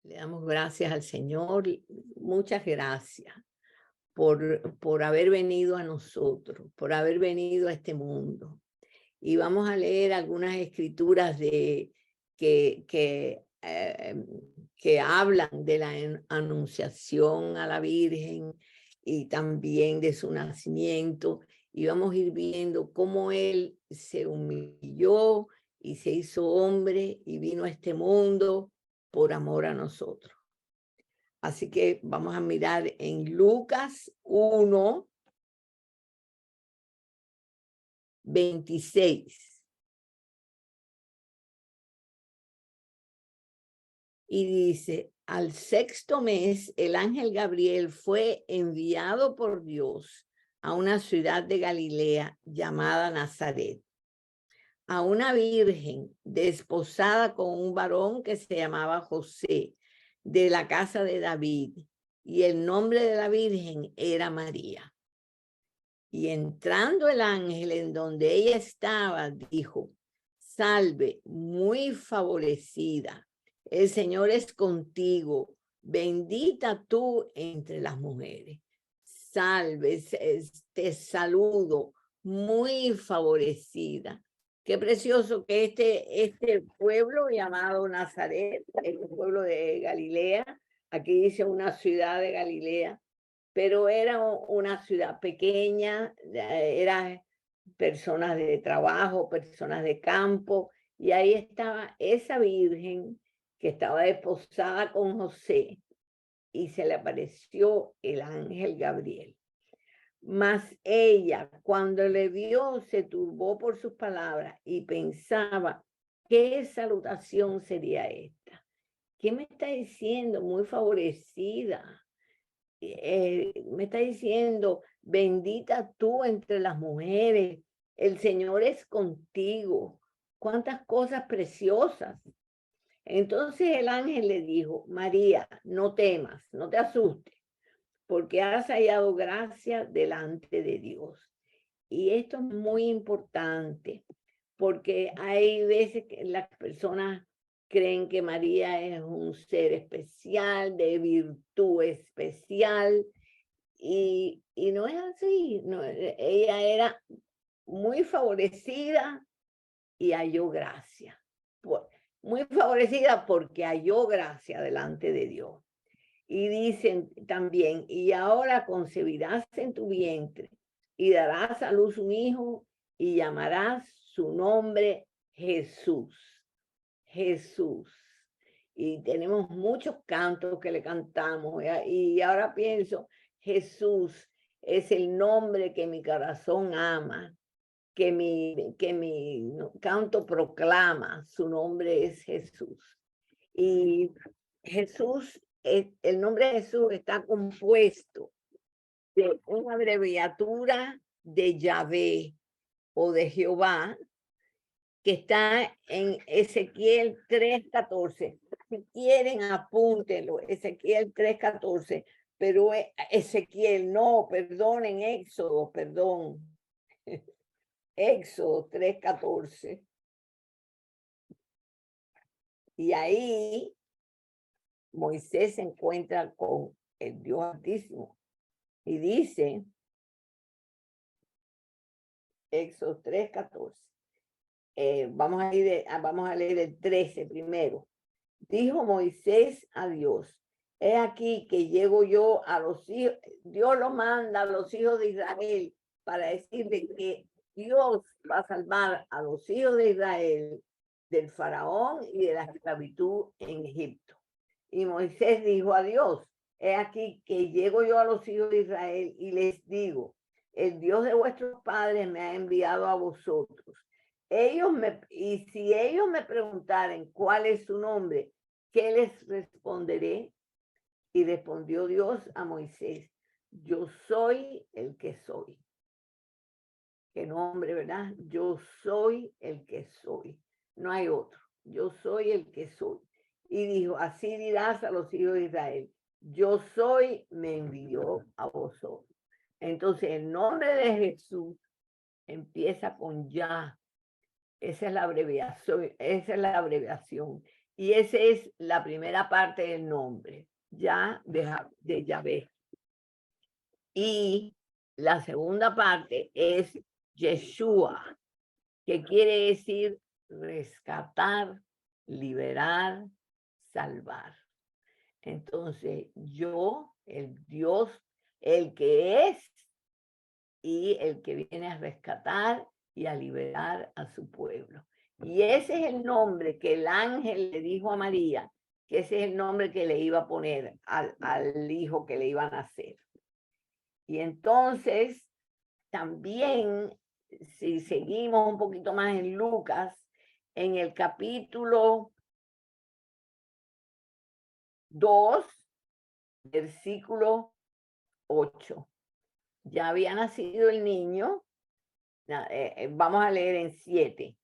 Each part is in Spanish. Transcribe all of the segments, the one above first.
Le damos gracias al Señor, muchas gracias por haber venido a nosotros, por haber venido a este mundo. Y vamos a leer algunas escrituras que hablan de la anunciación a la Virgen y también de su nacimiento. Y vamos a ir viendo cómo Él se humilló y se hizo hombre y vino a este mundo por amor a nosotros. Así que vamos a mirar en Lucas 1, 26. Y dice, al sexto mes, el ángel Gabriel fue enviado por Dios a una ciudad de Galilea llamada Nazaret, a una virgen desposada con un varón que se llamaba José, de la casa de David, y el nombre de la virgen era María. Y entrando el ángel en donde ella estaba, dijo, salve, muy favorecida, el Señor es contigo, bendita tú entre las mujeres. Salve, te saludo, muy favorecida. Qué precioso que este pueblo llamado Nazaret, este pueblo de Galilea, aquí dice una ciudad de Galilea, pero era una ciudad pequeña, eran personas de trabajo, personas de campo, y ahí estaba esa virgen que estaba desposada con José, y se le apareció el ángel Gabriel. Mas ella, cuando le vio, se turbó por sus palabras y pensaba, ¿qué salutación sería esta? ¿Qué me está diciendo? Muy favorecida. Me está diciendo, bendita tú entre las mujeres, el Señor es contigo. Cuántas cosas preciosas. Entonces el ángel le dijo, María, no temas, no te asustes, porque has hallado gracia delante de Dios. Y esto es muy importante, porque hay veces que las personas creen que María es un ser especial, de virtud especial, y no es así. No, ella era muy favorecida y halló gracia. Muy favorecida porque halló gracia delante de Dios. Y dicen también, y ahora concebirás en tu vientre y darás a luz un hijo y llamarás su nombre Jesús. Jesús. Y tenemos muchos cantos que le cantamos. Y ahora pienso, Jesús es el nombre que mi corazón ama, que mi canto proclama. Su nombre es Jesús. Y Jesús, el nombre de Jesús está compuesto de una abreviatura de Yahvé o de Jehová, que está en Ezequiel 3:14. Si quieren, apúntenlo, Ezequiel 3:14. Pero Ezequiel, no, perdón, en Éxodo, perdón. Éxodo 3:14. Y ahí Moisés se encuentra con el Dios Altísimo. Y dice, Éxodo 3:14. Vamos a leer el 13 primero. Dijo Moisés a Dios, he aquí que llego yo a los hijos, Dios lo manda a los hijos de Israel para decirle que Dios va a salvar a los hijos de Israel del faraón y de la esclavitud en Egipto. Y Moisés dijo a Dios, he aquí que llego yo a los hijos de Israel y les digo, el Dios de vuestros padres me ha enviado a vosotros. Y si ellos me preguntaren cuál es su nombre, ¿qué les responderé? Y respondió Dios a Moisés, yo soy el que soy. Qué nombre, ¿verdad? Yo soy el que soy. No hay otro. Yo soy el que soy. Y dijo, así dirás a los hijos de Israel, yo soy, me envió a vosotros. Entonces el nombre de Jesús empieza con ya. Esa es la abreviación, esa es la abreviación. Y esa es la primera parte del nombre, ya de Yahvé. Y la segunda parte es Yeshua, que quiere decir rescatar, liberar, salvar. Entonces, yo, el Dios, el que es y el que viene a rescatar y a liberar a su pueblo. Y ese es el nombre que el ángel le dijo a María, que ese es el nombre que le iba a poner al hijo que le iban a nacer. Y entonces, también, si seguimos un poquito más en Lucas, en el capítulo 2, versículo 8. Ya había nacido el niño, vamos a leer en 7,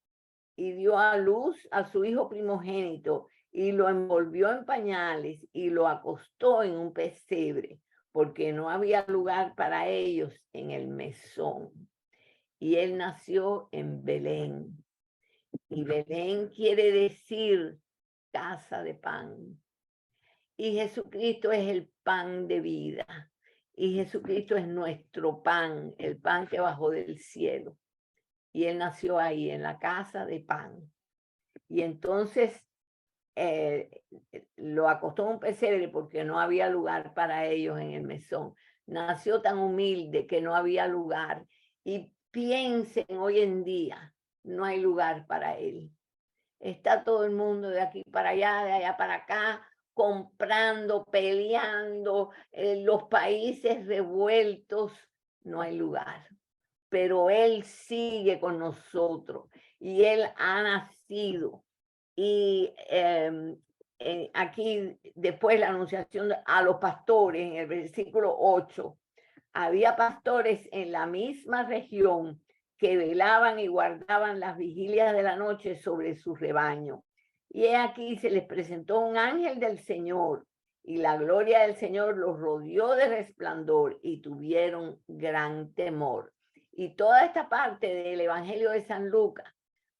y dio a luz a su hijo primogénito, y lo envolvió en pañales, y lo acostó en un pesebre, porque no había lugar para ellos en el mesón. Y él nació en Belén. Y Belén quiere decir casa de pan. Y Jesucristo es el pan de vida. Y Jesucristo es nuestro pan, el pan que bajó del cielo. Y él nació ahí, en la casa de pan. Y entonces lo acostó en un pesebre porque no había lugar para ellos en el mesón. Nació tan humilde que no había lugar. Y piensen hoy en día, no hay lugar para él. Está todo el mundo de aquí para allá, de allá para acá, comprando, peleando, los países revueltos, no hay lugar. Pero él sigue con nosotros y él ha nacido. Y aquí después la anunciación a los pastores en el versículo 8, había pastores en la misma región que velaban y guardaban las vigilias de la noche sobre su rebaño. Y he aquí se les presentó un ángel del Señor, y la gloria del Señor los rodeó de resplandor y tuvieron gran temor. Y toda esta parte del Evangelio de San Lucas,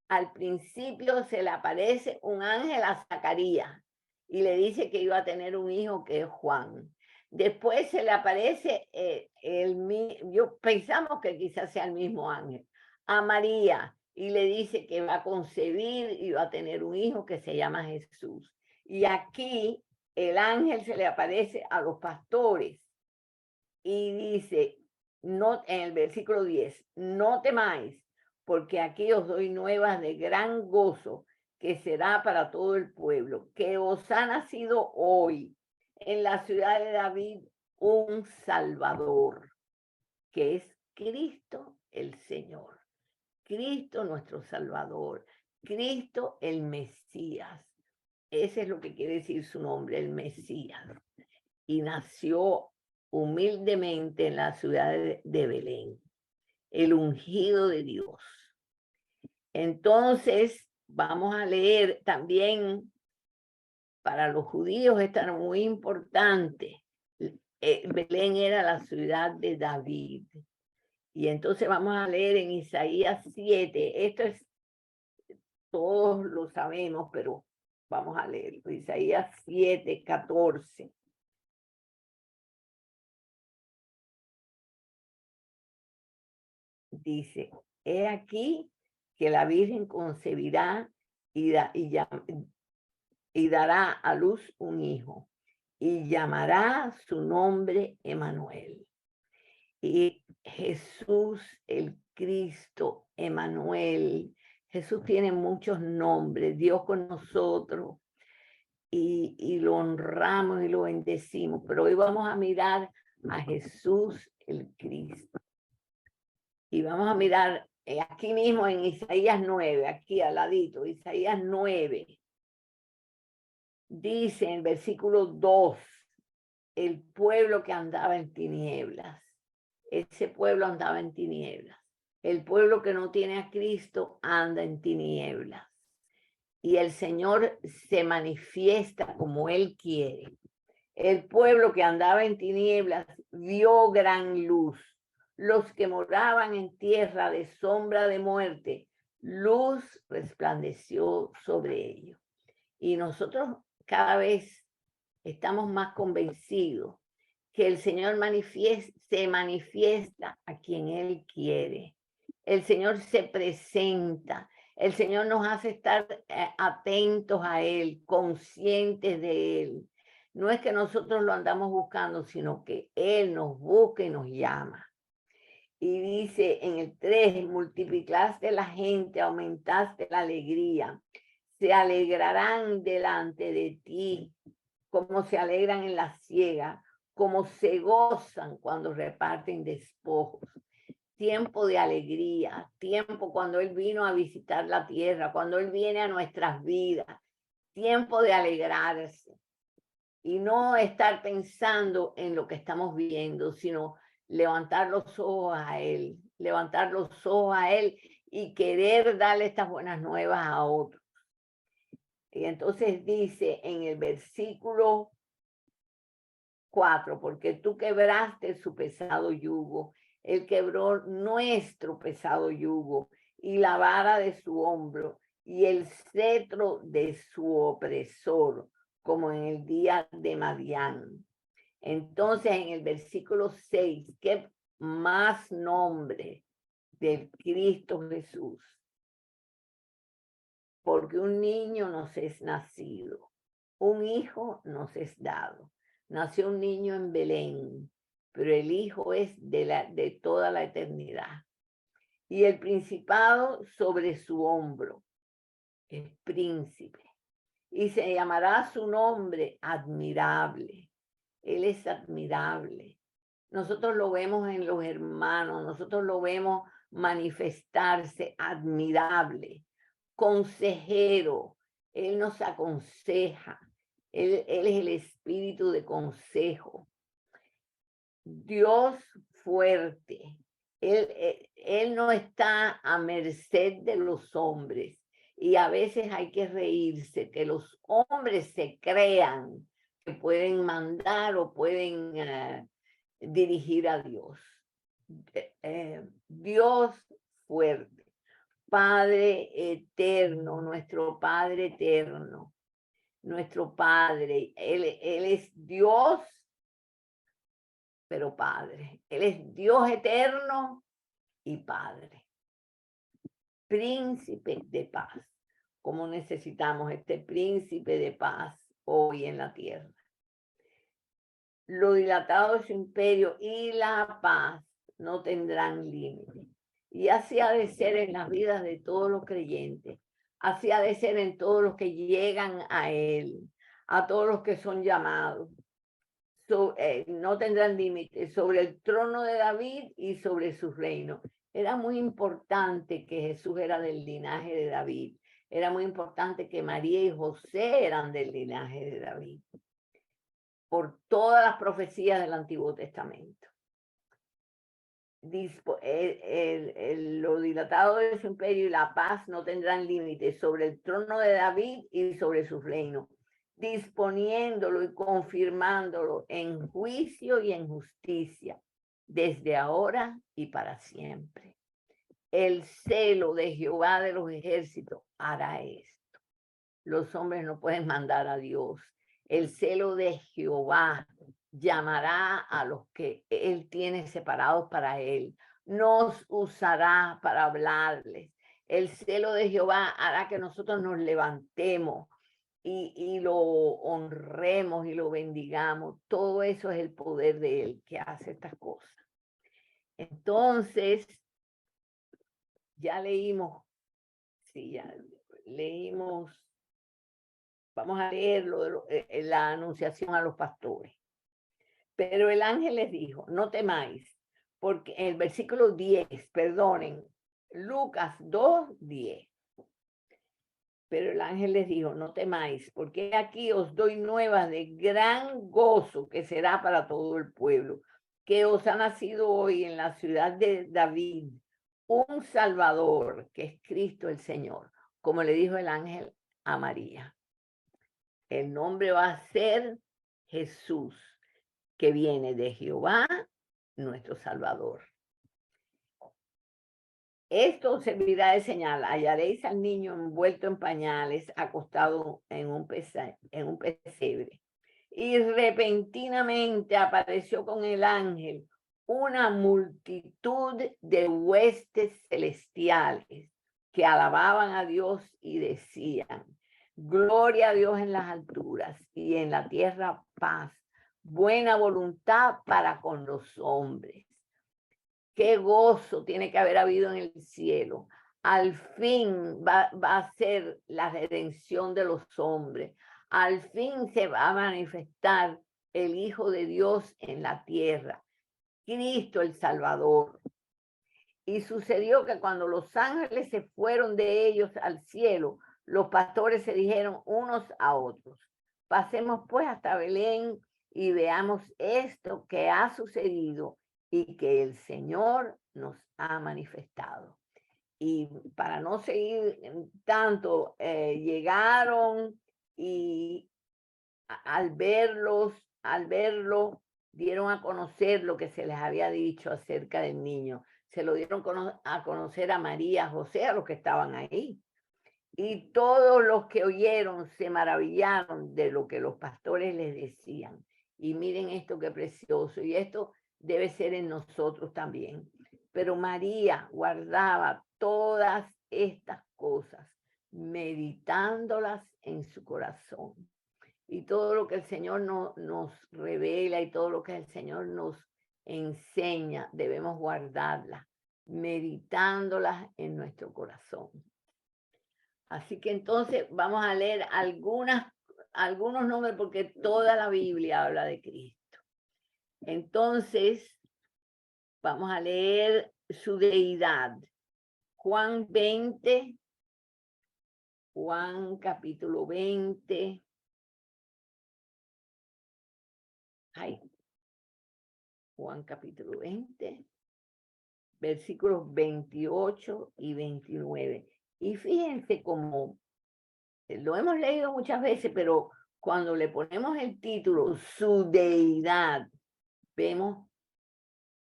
al principio se le aparece un ángel a Zacarías y le dice que iba a tener un hijo que es Juan. Después se le aparece, pensamos que quizás sea el mismo ángel, a María, y le dice que va a concebir y va a tener un hijo que se llama Jesús. Y aquí el ángel se le aparece a los pastores y dice, no, en el versículo 10, no temáis, porque aquí os doy nuevas de gran gozo, que será para todo el pueblo, que os ha nacido hoy en la ciudad de David un Salvador, que es Cristo el Señor, Cristo nuestro Salvador, Cristo el Mesías. Ese es lo que quiere decir su nombre, el Mesías. Y nació humildemente en la ciudad de Belén, el ungido de Dios. Entonces, vamos a leer también, para los judíos esto muy importante, Belén era la ciudad de David. Y entonces vamos a leer en Isaías 7, esto es, todos lo sabemos, pero vamos a leerlo, Isaías 7, 14. Dice, he aquí que la Virgen concebirá y dará a luz un hijo, y llamará su nombre Emmanuel. Y Jesús, el Cristo, Emmanuel. Jesús tiene muchos nombres, Dios con nosotros, y lo honramos y lo bendecimos. Pero hoy vamos a mirar a Jesús, el Cristo. Y vamos a mirar aquí mismo en Isaías 9, aquí al ladito, Isaías 9. Dice en el versículo 2, el pueblo que andaba en tinieblas. Ese pueblo andaba en tinieblas. El pueblo que no tiene a Cristo anda en tinieblas. Y el Señor se manifiesta como Él quiere. El pueblo que andaba en tinieblas vio gran luz. Los que moraban en tierra de sombra de muerte, luz resplandeció sobre ellos. Y nosotros cada vez estamos más convencidos que el Señor se manifiesta a quien Él quiere. El Señor se presenta. El Señor nos hace estar atentos a Él, conscientes de Él. No es que nosotros lo andamos buscando, sino que Él nos busca y nos llama. Y dice en el 3, multiplicaste la gente, aumentaste la alegría. Se alegrarán delante de ti, como se alegran en la siega, como se gozan cuando reparten despojos. Tiempo de alegría, tiempo cuando Él vino a visitar la tierra, cuando Él viene a nuestras vidas, tiempo de alegrarse y no estar pensando en lo que estamos viendo, sino levantar los ojos a Él, levantar los ojos a Él y querer darle estas buenas nuevas a otros. Y entonces dice en el versículo 4, porque tú quebraste su pesado yugo, Él quebró nuestro pesado yugo y la vara de su hombro y el cetro de su opresor, como en el día de Madián. Entonces en el versículo 6, ¿qué más nombre del Cristo Jesús? Porque un niño nos es nacido, un hijo nos es dado. Nació un niño en Belén, pero el hijo es de toda la eternidad. Y el principado sobre su hombro, es príncipe. Y se llamará su nombre admirable. Él es admirable. Nosotros lo vemos en los hermanos, nosotros lo vemos manifestarse admirable. Consejero, Él nos aconseja, Él es el espíritu de consejo. Dios fuerte, él no está a merced de los hombres y a veces hay que reírse, que los hombres se crean que pueden mandar o pueden dirigir a Dios. Dios fuerte. Padre eterno, nuestro Padre eterno, nuestro Padre. Él es Dios, pero Padre. Él es Dios eterno y Padre. Príncipe de paz. ¿Cómo necesitamos este príncipe de paz hoy en la tierra? Lo dilatado de su imperio y la paz no tendrán límite. Y así ha de ser en las vidas de todos los creyentes. Así ha de ser en todos los que llegan a Él, a todos los que son llamados. No tendrán límite sobre el trono de David y sobre su reino. Era muy importante que Jesús era del linaje de David. Era muy importante que María y José eran del linaje de David. Por todas las profecías del Antiguo Testamento. Lo dilatado de su imperio y la paz no tendrán límites sobre el trono de David y sobre su reino, disponiéndolo y confirmándolo en juicio y en justicia, desde ahora y para siempre. El celo de Jehová de los ejércitos hará esto. Los hombres no pueden mandar a Dios. El celo de Jehová llamará a los que Él tiene separados para Él. Nos usará para hablarles. El celo de Jehová hará que nosotros nos levantemos y lo honremos y lo bendigamos. Todo eso es el poder de Él que hace estas cosas. Entonces, ya leímos, sí, ya leímos. Vamos a leerlo, la anunciación a los pastores. Pero el ángel les dijo, no temáis, porque en el versículo 10, perdonen, Lucas 2:10. Pero el ángel les dijo, no temáis, porque aquí os doy nuevas de gran gozo que será para todo el pueblo, que os ha nacido hoy en la ciudad de David un Salvador, que es Cristo el Señor, como le dijo el ángel a María. El nombre va a ser Jesús, que viene de Jehová, nuestro Salvador. Esto servirá de señal. Hallaréis al niño envuelto en pañales, acostado en un pesebre. Y repentinamente apareció con el ángel una multitud de huestes celestiales que alababan a Dios y decían: gloria a Dios en las alturas y en la tierra paz, buena voluntad para con los hombres. Qué gozo tiene que haber habido en el cielo. Al fin va a ser la redención de los hombres. Al fin se va a manifestar el Hijo de Dios en la tierra, Cristo el Salvador. Y sucedió que cuando los ángeles se fueron de ellos al cielo, los pastores se dijeron unos a otros: pasemos pues hasta Belén y veamos esto que ha sucedido y que el Señor nos ha manifestado. Y para no seguir tanto, llegaron y al verlo, dieron a conocer lo que se les había dicho acerca del niño. Se lo dieron a conocer a María, a José, a los que estaban ahí. Y todos los que oyeron se maravillaron de lo que los pastores les decían. Y miren esto qué precioso. Y esto debe ser en nosotros también. Pero María guardaba todas estas cosas, meditándolas en su corazón. Y todo lo que el Señor nos revela y todo lo que el Señor nos enseña, debemos guardarlas, meditándolas en nuestro corazón. Así que entonces vamos a leer algunos nombres, porque toda la Biblia habla de Cristo. Entonces, vamos a leer su deidad. Juan 20, Juan capítulo 20. Juan capítulo 20, versículos 28 y 29. Y fíjense cómo lo hemos leído muchas veces, pero cuando le ponemos el título, su deidad, vemos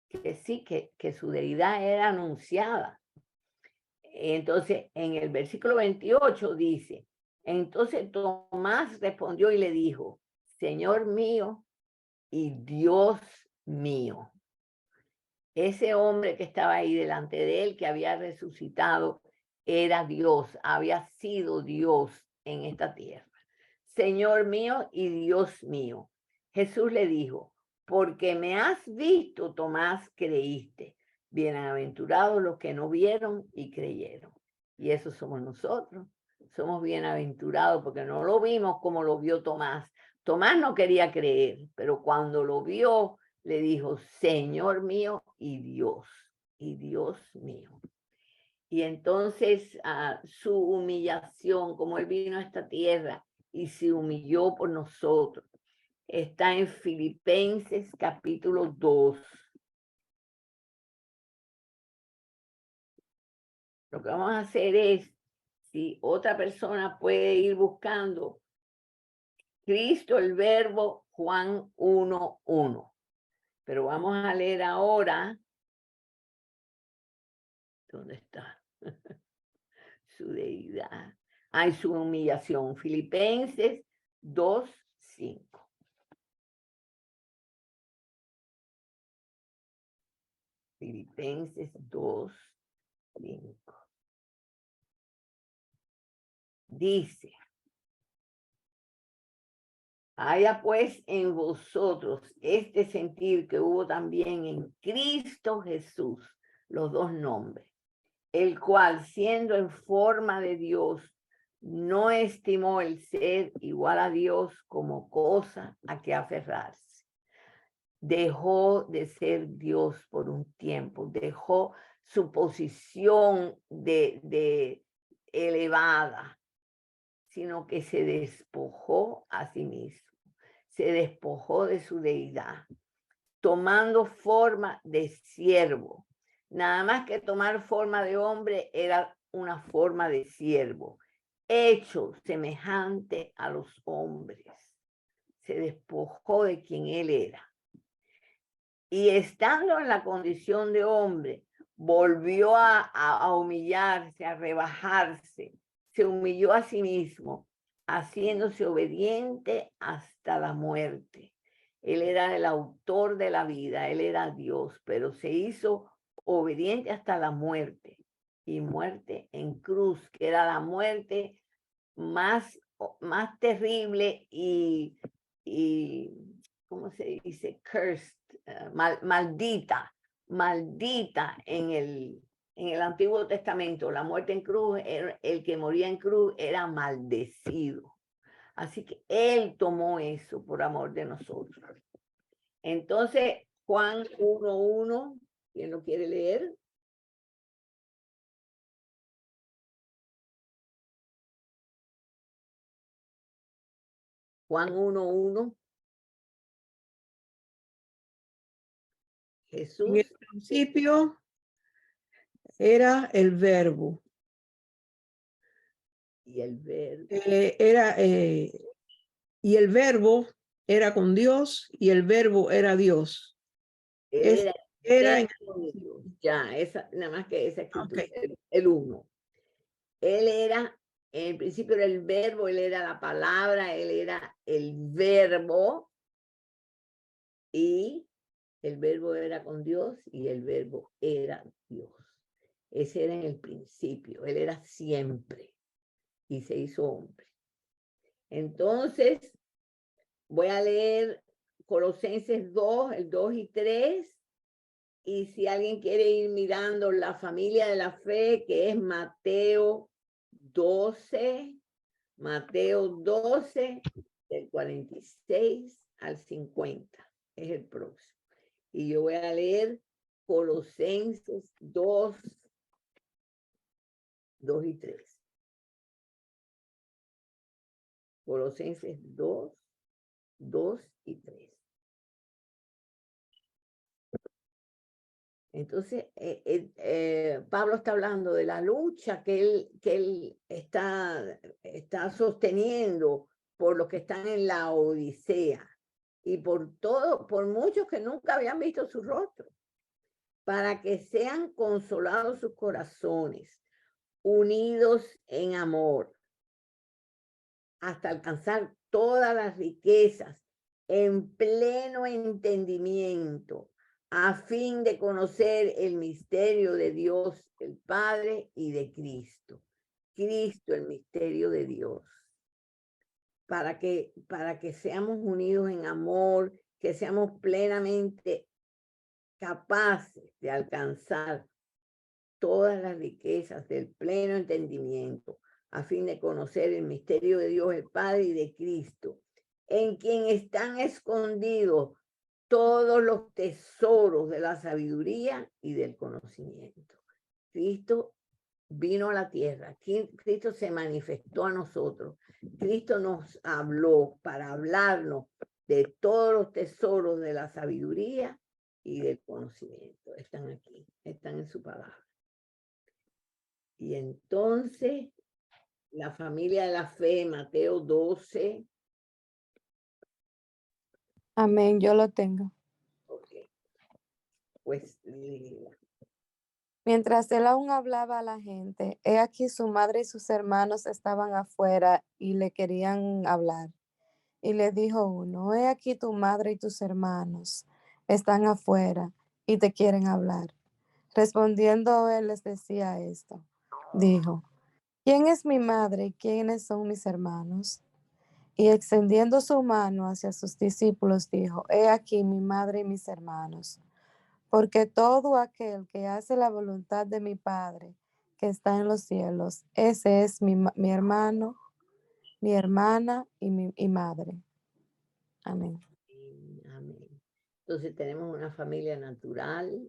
que sí, que su deidad era anunciada. Entonces, en el versículo 28 dice: entonces Tomás respondió y le dijo: Señor mío y Dios mío. Ese hombre que estaba ahí delante de él, que había resucitado, era Dios, había sido Dios en esta tierra. Señor mío y Dios mío. Jesús le dijo: porque me has visto, Tomás, creíste. Bienaventurados los que no vieron y creyeron. Y eso somos nosotros. Somos bienaventurados porque no lo vimos como lo vio Tomás. Tomás no quería creer, pero cuando lo vio, le dijo: Señor mío y Dios mío. Y entonces su humillación, como él vino a esta tierra y se humilló por nosotros, está en Filipenses capítulo 2. Lo que vamos a hacer es, si otra persona puede ir buscando Cristo el Verbo, Juan 1:1. Pero vamos a leer ahora, ¿dónde está? Su deidad. Hay su humillación. Filipenses 2:5. Filipenses 2:5. Dice: haya pues en vosotros este sentir que hubo también en Cristo Jesús, los dos nombres, el cual, siendo en forma de Dios, no estimó el ser igual a Dios como cosa a que aferrarse. Dejó de ser Dios por un tiempo, dejó su posición de elevada, sino que se despojó a sí mismo, se despojó de su deidad, tomando forma de siervo. Nada más que tomar forma de hombre, era una forma de siervo, hecho semejante a los hombres. Se despojó de quien él era. Y estando en la condición de hombre, volvió a humillarse, a rebajarse, se humilló a sí mismo, haciéndose obediente hasta la muerte. Él era el autor de la vida, él era Dios, pero se hizo obediente hasta la muerte, y muerte en cruz, que era la muerte más terrible y ¿cómo se dice? Cursed, maldita en el Antiguo Testamento. La muerte en cruz, el que moría en cruz era maldecido. Así que él tomó eso por amor de nosotros. Entonces, Juan 1:1, ¿quién lo quiere leer? Juan 1:1. En Jesús. el principio era el verbo. Y el verbo. Y el verbo era con Dios y el verbo era Dios. Era Era ya, esa, nada más que esa escritura, okay. el 1. Él era, en el principio era el verbo, él era la palabra, él era el verbo, y el verbo era con Dios y el verbo era Dios. Ese era en el principio, él era siempre y se hizo hombre. Entonces, voy a leer Colosenses 2, el 2 y 3. Y si alguien quiere ir mirando la familia de la fe, que es Mateo 12, del 46 al 50, es el próximo. Y yo voy a leer Colosenses 2, 2 y 3. Colosenses 2, 2 y 3. Entonces, Pablo está hablando de la lucha que él está sosteniendo por los que están en la Odisea y por muchos que nunca habían visto su rostro, para que sean consolados sus corazones, unidos en amor, hasta alcanzar todas las riquezas en pleno entendimiento, a fin de conocer el misterio de Dios, el Padre, y de Cristo. Cristo, el misterio de Dios. Para que seamos unidos en amor, que seamos plenamente capaces de alcanzar todas las riquezas del pleno entendimiento, a fin de conocer el misterio de Dios, el Padre, y de Cristo, en quien están escondidos todos los tesoros de la sabiduría y del conocimiento. Cristo vino a la tierra, Cristo se manifestó a nosotros, Cristo nos habló para hablarnos de todos los tesoros de la sabiduría y del conocimiento. Están aquí, están en su palabra. Y entonces, la familia de la fe, Mateo 12. Amén, yo lo tengo. Ok. Pues, Mientras él aún hablaba a la gente, he aquí su madre y sus hermanos estaban afuera y le querían hablar. Y le dijo uno, he aquí tu madre y tus hermanos están afuera y te quieren hablar. Respondiendo él les decía esto. Dijo, ¿quién es mi madre y quiénes son mis hermanos? Y extendiendo su mano hacia sus discípulos, dijo, he aquí mi madre y mis hermanos. Porque todo aquel que hace la voluntad de mi Padre que está en los cielos, ese es mi hermano, mi hermana y madre. Amén. amén. Entonces tenemos una familia natural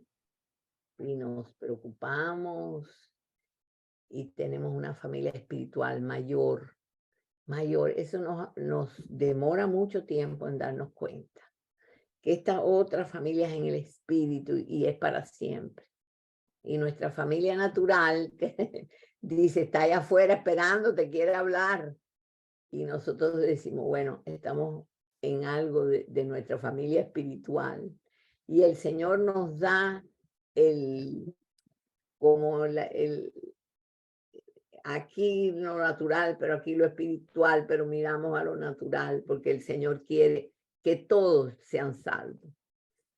y nos preocupamos, y tenemos una familia espiritual mayor. Eso nos demora mucho tiempo en darnos cuenta que esta otra familia es en el espíritu y es para siempre. Y nuestra familia natural, que dice, está allá afuera esperando, te quiere hablar. Y nosotros decimos, bueno, estamos en algo de nuestra familia espiritual. Y el Señor nos da como aquí lo natural, pero aquí lo espiritual, pero miramos a lo natural, porque el Señor quiere que todos sean salvos.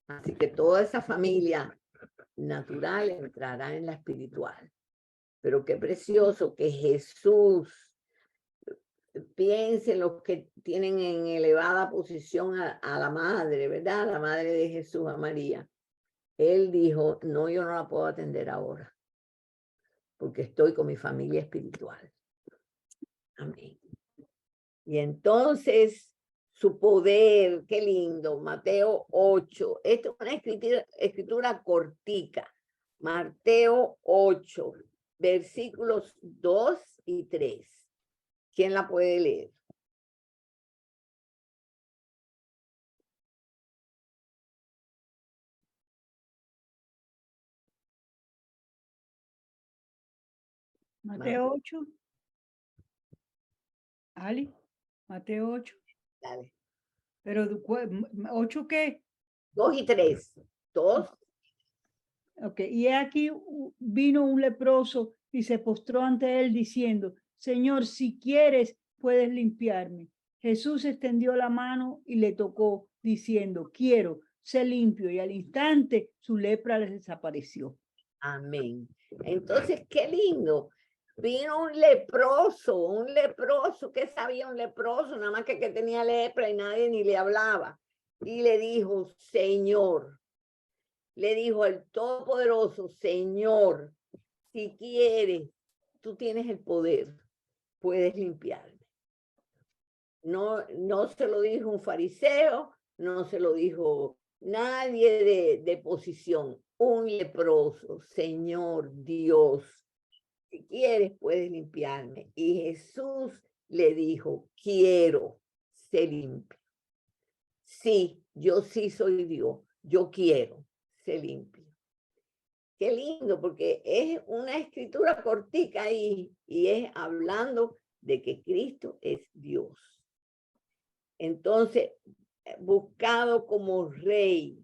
Así que toda esa familia natural entrará en la espiritual. Pero qué precioso que Jesús, piensen los que tienen en elevada posición a la madre, ¿verdad? La madre de Jesús, a María. Él dijo, no, yo no la puedo atender ahora, porque estoy con mi familia espiritual. Amén. Y entonces su poder, qué lindo, Mateo 8. Esto es una escritura cortica. Mateo 8, versículos 2 y 3. ¿Quién la puede leer? Mateo 8. Ali, Mateo 8. Dale. Pero, ¿8 qué? 2 y 3. 2. Ok, y aquí vino un leproso y se postró ante él diciendo, Señor, si quieres, puedes limpiarme. Jesús extendió la mano y le tocó, diciendo, quiero, sé limpio. Y al instante su lepra les desapareció. Amén. Entonces, qué lindo. Vino un leproso, ¿qué sabía un leproso? Nada más que tenía lepra y nadie ni le hablaba. Y le dijo, Señor, le dijo al Todopoderoso, Señor, si quieres, tú tienes el poder, puedes limpiarme. No se lo dijo un fariseo, no se lo dijo nadie de posición, un leproso, Señor Dios, si quieres puedes limpiarme. Y Jesús le dijo, quiero ser limpio. Sí, yo sí soy Dios, yo quiero ser limpio. Qué lindo, porque es una escritura cortica y es hablando de que Cristo es Dios. Entonces, buscado como rey.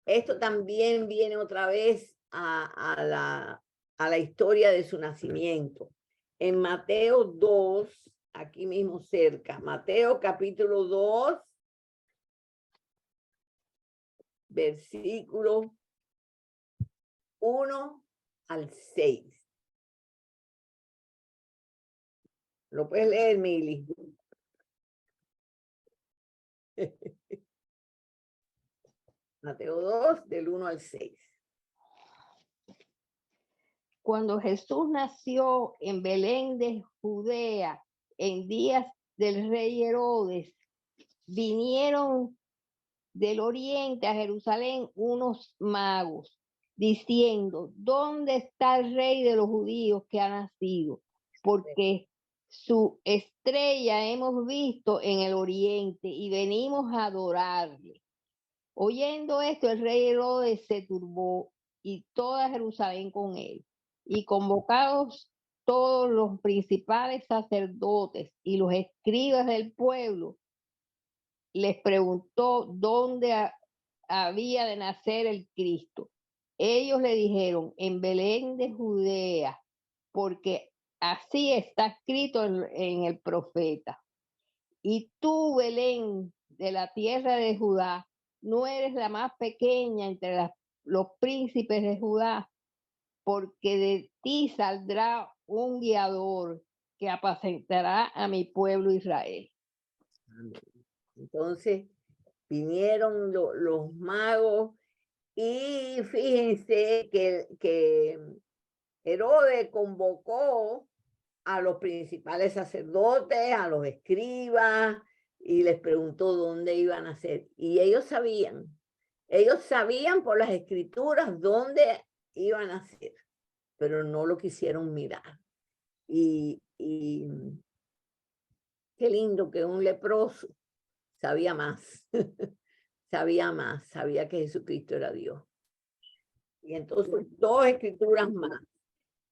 Esto también viene otra vez a la historia de su nacimiento. En Mateo 2, aquí mismo cerca, Mateo capítulo 2, versículo 1 al 6. ¿Lo puedes leer, Mili? Mateo 2, del 1 al 6. Cuando Jesús nació en Belén de Judea, en días del rey Herodes, vinieron del oriente a Jerusalén unos magos, diciendo, ¿dónde está el rey de los judíos que ha nacido? Porque su estrella hemos visto en el oriente y venimos a adorarle. Oyendo esto, el rey Herodes se turbó y toda Jerusalén con él. Y convocados todos los principales sacerdotes y los escribas del pueblo, les preguntó dónde había de nacer el Cristo. Ellos le dijeron, en Belén de Judea, porque así está escrito en el profeta. Y tú, Belén, de la tierra de Judá, no eres la más pequeña entre los príncipes de Judá, porque de ti saldrá un guiador que apacentará a mi pueblo Israel. Entonces vinieron los magos y fíjense que Herodes convocó a los principales sacerdotes, a los escribas, y les preguntó dónde iban a ser. Y ellos sabían por las escrituras dónde iban a ser, pero no lo quisieron mirar. Y qué lindo que un leproso sabía más, sabía que Jesucristo era Dios. Y entonces 2 escrituras más.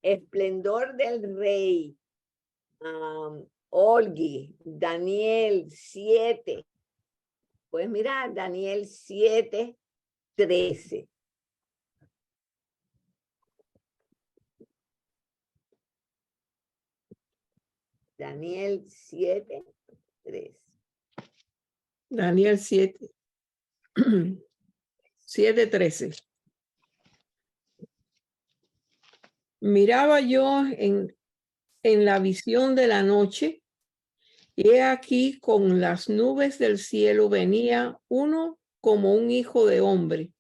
Esplendor del Rey, Olgi, Daniel 7. Puedes mirar, Daniel 7, 13. Daniel 7:3. Daniel 7, 7:13. Miraba yo en la visión de la noche, y he aquí con las nubes del cielo venía uno como un hijo de hombre,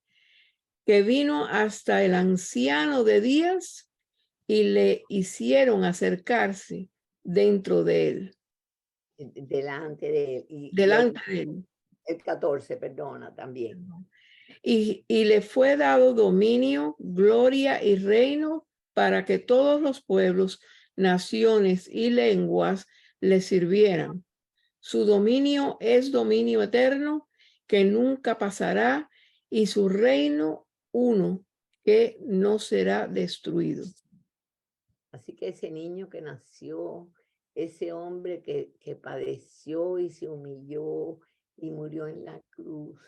que vino hasta el anciano de días y le hicieron acercarse dentro de él, Delante de él. Y delante de él. el 14, perdona, también. Y le fue dado dominio, gloria y reino para que todos los pueblos, naciones y lenguas le sirvieran. Su dominio es dominio eterno que nunca pasará, y su reino uno que no será destruido. Así que ese niño que nació, ese hombre que padeció y se humilló y murió en la cruz,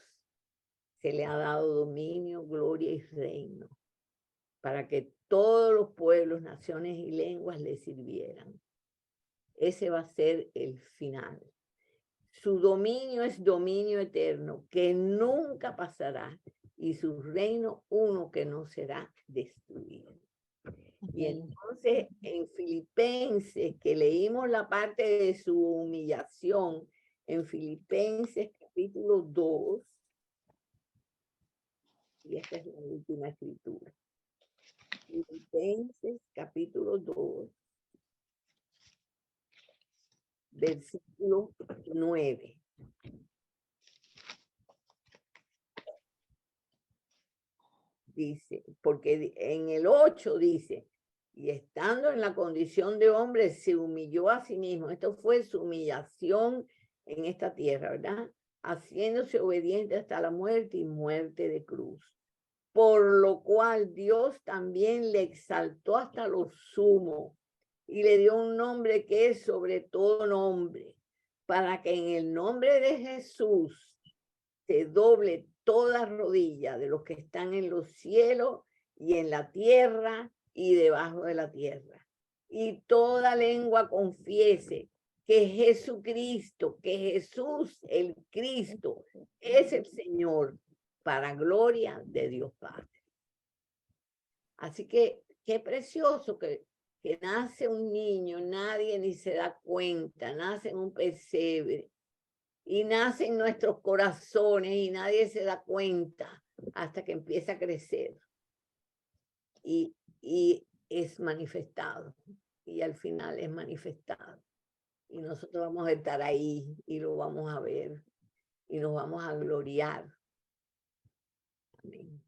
se le ha dado dominio, gloria y reino para que todos los pueblos, naciones y lenguas le sirvieran. Ese va a ser el final. Su dominio es dominio eterno que nunca pasará, y su reino uno que no será destruido. Y entonces en Filipenses, que leímos la parte de su humillación, en Filipenses capítulo 2, y esta es la última escritura. Filipenses capítulo 2, versículo 9. Dice, porque en el 8 dice, y estando en la condición de hombre, se humilló a sí mismo. Esto fue su humillación en esta tierra, ¿verdad? Haciéndose obediente hasta la muerte y muerte de cruz. Por lo cual Dios también le exaltó hasta lo sumo y le dio un nombre que es sobre todo nombre, para que en el nombre de Jesús se doble toda rodilla de los que están en los cielos y en la tierra y debajo de la tierra. Y toda lengua confiese que Jesucristo, que Jesús el Cristo es el Señor, para gloria de Dios Padre. Así que qué precioso que nace un niño, nadie ni se da cuenta, nace en un pesebre y nace en nuestros corazones y nadie se da cuenta hasta que empieza a crecer y es manifestado, y al final es manifestado, y nosotros vamos a estar ahí y lo vamos a ver y nos vamos a gloriar. Amén.